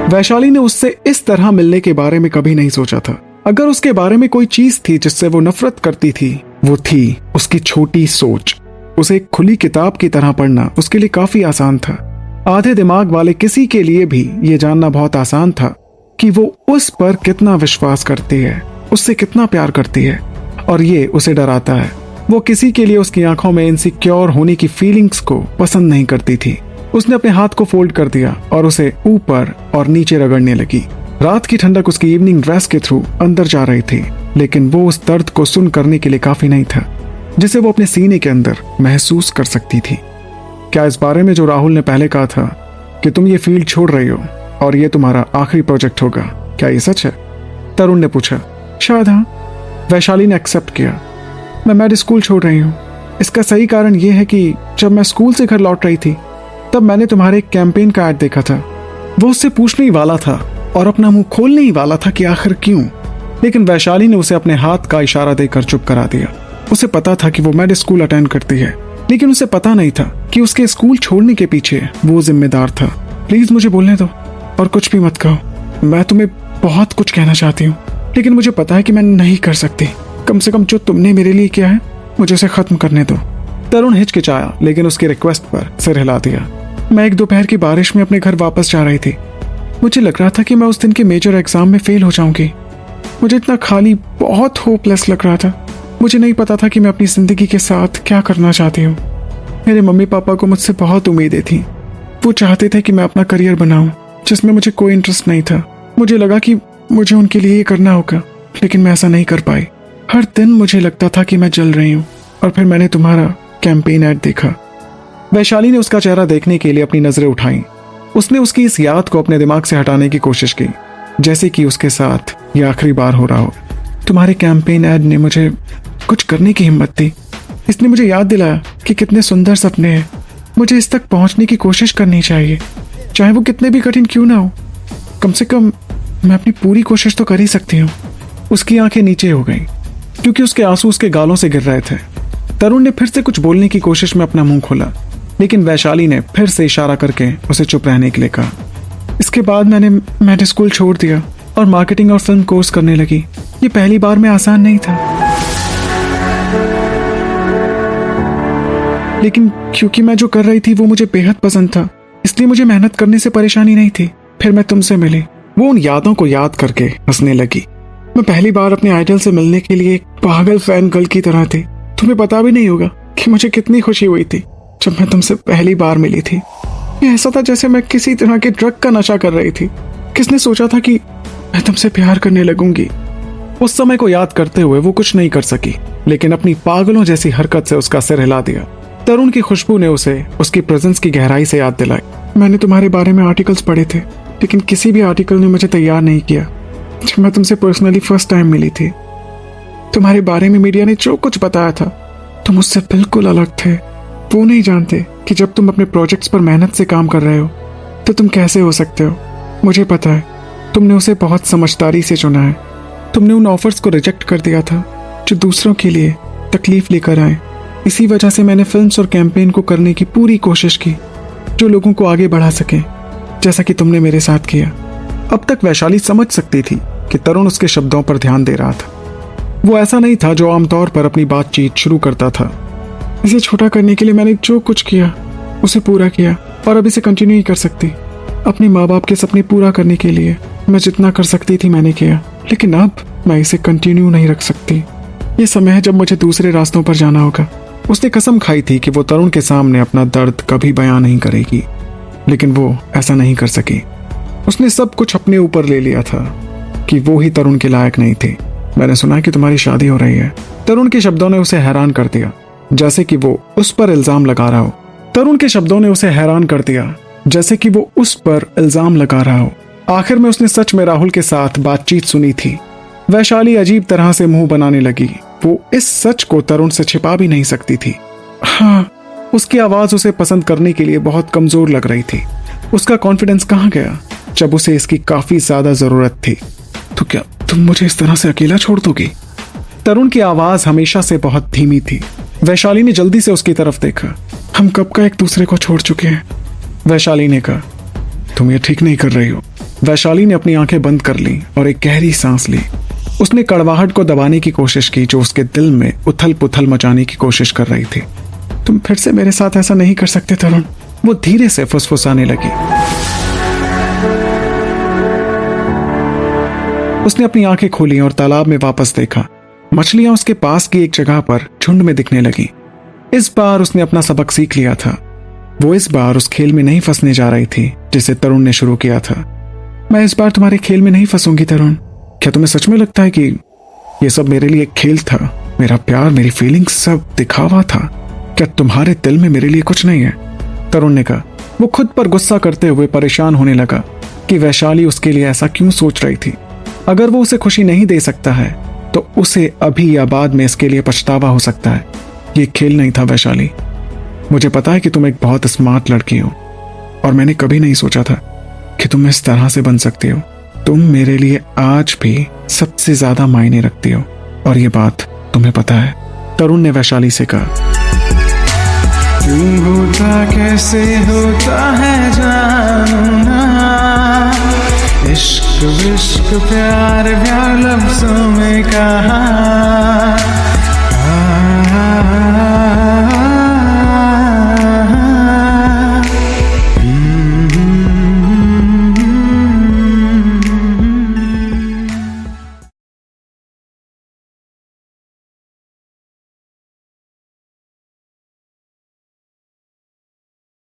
वैशाली ने उससे इस तरह मिलने के बारे में कभी नहीं सोचा था। अगर उसके बारे में कोई चीज थी जिससे वो नफरत करती थी, वो थी उसकी छोटी सोच। उसे एक खुली किताब की तरह पढ़ना उसके लिए काफी आसान था। आधे दिमाग वाले किसी के लिए भी ये जानना बहुत आसान था कि वो उस पर कितना विश्वास करती है, उससे कितना प्यार करती है, और ये उसे डराता है। वो किसी के लिए उसकी आंखों में इनसिक्योर होने की फीलिंग्स को पसंद नहीं करती थी। उसने अपने हाथ को फोल्ड कर दिया और उसे ऊपर और नीचे रगड़ने लगी। रात की ठंडक उसकी इवनिंग ड्रेस के थ्रू अंदर जा रही थी, लेकिन वो उस दर्द को सुन करने के लिए काफी नहीं था जिसे वो अपने सीने के अंदर महसूस कर सकती थी। क्या इस बारे में जो राहुल ने पहले कहा था कि तुम ये फील्ड छोड़ रही हो और ये तुम्हारा आखिरी प्रोजेक्ट होगा, क्या ये सच है? तरुण ने पूछा। शायद हाँ, वैशाली ने एक्सेप्ट किया। मैं मेड स्कूल छोड़ रही हूँ। इसका सही कारण ये है कि जब मैं स्कूल से घर लौट रही थी तब मैंने तुम्हारे एक कैंपेन का ऐड देखा था। वो उससे पूछने ही वाला था और अपना मुंह खोलने ही वाला था कि आखिर क्यों, लेकिन वैशाली ने उसे अपने हाथ का इशारा देकर चुप करा दिया। उसे पता था कि वो मेड स्कूल अटेंड करती है, लेकिन उसे पता नहीं था कि उसके स्कूल छोड़ने के पीछे वो जिम्मेदार था। प्लीज मुझे बोलने दो और कुछ भी मत कहो। मैं तुम्हें बहुत कुछ कहना चाहती हूँ, लेकिन मुझे पता है कि मैं नहीं कर सकती। कम से कम जो तुमने मेरे लिए किया है मुझे उसे खत्म करने दो। तरुण हिचकिचाया, लेकिन उसकी रिक्वेस्ट पर सिर हिला दिया। मैं एक दोपहर की बारिश में अपने घर वापस जा रही थी। मुझे लग रहा था कि मैं उस दिन के मेजर एग्जाम में फेल हो जाऊंगी। मुझे इतना खाली, बहुत होपलेस लग रहा था। मुझे नहीं पता था कि मैं अपनी जिंदगी के साथ क्या करना चाहती हूँ। मेरे मम्मी पापा को मुझसे बहुत उम्मीदें थी। वो चाहते थे कि मैं अपना करियर बनाऊं जिसमें मुझे कोई इंटरेस्ट नहीं था। मुझे लगा कि मुझे उनके लिए ये करना होगा, लेकिन मैं ऐसा नहीं कर पाई। हर दिन मुझे लगता था कि मैं जल रही हूँ। और फिर मैंने तुम्हारा कैंपेन ऐड देखा। वैशाली ने उसका चेहरा देखने के लिए अपनी नजरें उठाई। उसने उसकी इस याद को अपने दिमाग से हटाने की कोशिश की, जैसे कि उसके साथ ये आखिरी बार हो रहा हो। तुम्हारे कैंपेन ऐड ने मुझे कुछ करने की हिम्मत दी। इसने मुझे याद दिलाया कि कितने सुंदर सपने हैं। मुझे इस तक पहुंचने की कोशिश करनी चाहिए, चाहे वो कितने भी कठिन क्यों ना हो। कम से कम मैं अपनी पूरी कोशिश तो कर ही सकती हूँ। उसकी आंखें नीचे हो गईं, क्योंकि उसके आंसू उसके गालों से गिर रहे थे। तरुण ने फिर से कुछ बोलने की कोशिश में अपना मुंह खोला, लेकिन वैशाली ने फिर से इशारा करके उसे चुप रहने के लिए कहा। इसके बाद मैंने मेड स्कूल छोड़ दिया और मार्केटिंग और फिल्म कोर्स करने लगी। ये पहली बार में आसान नहीं था, लेकिन क्योंकि मैं जो कर रही थी वो मुझे बेहद पसंद था, इसलिए मुझे मेहनत करने से परेशानी नहीं थी। फिर मैं तुमसे मिली। वो उन यादों को याद करके हंसने लगी। मैं पहली बार अपने आइडल से मिलने के लिए एक पागल फैन गर्ल की तरह थी। तुम्हें पता भी नहीं होगा कि मुझे कितनी खुशी हुई थी जब मैं तुमसे पहली बार मिली थी। ये ऐसा था जैसे मैं किसी तरह के ड्रग का नशा कर रही थी। किसने सोचा था कि मैं तुमसे प्यार करने लगूंगी। उस समय को याद करते हुए वो कुछ नहीं कर सकी, लेकिन अपनी पागलों जैसी हरकत से उसका सिर हिला दिया। तरुण की खुशबू ने उसे उसकी प्रेजेंस की गहराई से याद दिलाई। मैंने तुम्हारे बारे में आर्टिकल्स पढ़े थे, लेकिन किसी भी आर्टिकल ने मुझे तैयार नहीं किया जब मैं तुमसे पर्सनली फर्स्ट टाइम मिली थी। तुम्हारे बारे में मीडिया ने जो कुछ बताया था, तुम उससे बिल्कुल अलग थे। वो नहीं जानते कि जब तुम अपने प्रोजेक्ट्स पर मेहनत से काम कर रहे हो तो तुम कैसे हो सकते हो। मुझे पता है तुमने उसे बहुत समझदारी से चुना है। तुमने उन ऑफर्स को रिजेक्ट कर दिया था जो दूसरों के लिए तकलीफ लेकर आए। इसी वजह से मैंने फिल्म्स और कैंपेन को करने की पूरी कोशिश की जो लोगों को आगे बढ़ा सके, जैसा कि तुमने मेरे साथ किया। अब तक वैशाली समझ सकती थी कि तरुण उसके शब्दों पर ध्यान दे रहा था। वो ऐसा नहीं था जो आमतौर पर अपनी बातचीत शुरू करता था। इसे छोटा करने के लिए मैंने जो कुछ किया उसे पूरा किया और अब इसे कंटिन्यू ही कर सकती। अपने माँ बाप के सपने पूरा करने के लिए मैं जितना कर सकती थी मैंने किया, लेकिन अब मैं इसे कंटिन्यू नहीं रख सकती। ये समय है जब मुझे दूसरे रास्तों पर जाना होगा। उसने कसम खाई थी कि वो तरुण के सामने अपना दर्द कभी बयां नहीं करेगी, लेकिन वो ऐसा नहीं कर सकी। उसने सब कुछ अपने ऊपर ले लिया था कि वो ही तरुण के लायक नहीं थे। मैंने सुना कि तुम्हारी शादी हो रही है। तरुण के शब्दों ने उसे हैरान कर दिया, जैसे कि वो उस पर इल्जाम लगा रहा हो। तरुण के शब्दों ने उसे हैरान कर दिया, जैसे कि वो उस पर इल्जाम लगा रहा हो। आखिर में उसने सच में राहुल के साथ बातचीत सुनी थी। वैशाली अजीब तरह से मुंह बनाने लगी। वो इस सच को तरुण से छिपा भी नहीं सकती थी। हाँ, उसकी आवाज उसे पसंद करने के लिए बहुत कमजोर लग रही थी। उसका कॉन्फिडेंस कहाँ गया जब उसे इसकी काफी ज्यादा जरूरत थी। तो क्या तुम मुझे इस तरह से अकेला छोड़ दोगी? तरुण की आवाज हमेशा से बहुत धीमी थी। वैशाली ने जल्दी से उसकी तरफ देखा। हम कब का एक दूसरे को छोड़ चुके हैं, वैशाली ने कहा। तुम ये ठीक नहीं कर रही हो। वैशाली ने अपनी आंखें बंद कर ली और एक गहरी सांस ली। उसने कड़वाहट को दबाने की कोशिश की जो उसके दिल में उथल पुथल मचाने की कोशिश कर रही थी। तुम फिर से मेरे साथ ऐसा नहीं कर सकते तरुण, वो धीरे से फुसफुसाने लगी। उसने अपनी आंखें खोली और तालाब में वापस देखा। मछलियां उसके पास की एक जगह पर झुंड में दिखने लगी। इस बार उसने अपना सबक सीख लिया था। वो इस बार उस खेल में नहीं फंसने जा रही थी जिसे तरुण ने शुरू किया था। मैं इस बार तुम्हारे खेल में नहीं फंसूंगी तरुण। क्या तुम्हें सच में लगता है कि ये सब मेरे लिए एक खेल था? मेरा प्यार, मेरी फीलिंग्स सब दिखावा था? क्या तुम्हारे दिल में मेरे लिए कुछ नहीं है? तरुण ने कहा। वो खुद पर गुस्सा करते हुए परेशान होने लगा कि वैशाली उसके लिए ऐसा क्यों सोच रही थी। अगर वो उसे खुशी नहीं दे सकता है तो उसे अभी या बाद में इसके लिए पछतावा हो सकता है। ये खेल नहीं था वैशाली। मुझे पता है कि तुम एक बहुत स्मार्ट लड़की हो और मैंने कभी नहीं सोचा था कि तुम इस तरह से बन सकती हो। तुम मेरे लिए आज भी सबसे ज्यादा मायने रखती हो और ये बात तुम्हें पता है। तरुण ने वैशाली से कहा। क्यों होता कैसे होता है जानना, इश्क विश्क प्यार प्यार लफ्जों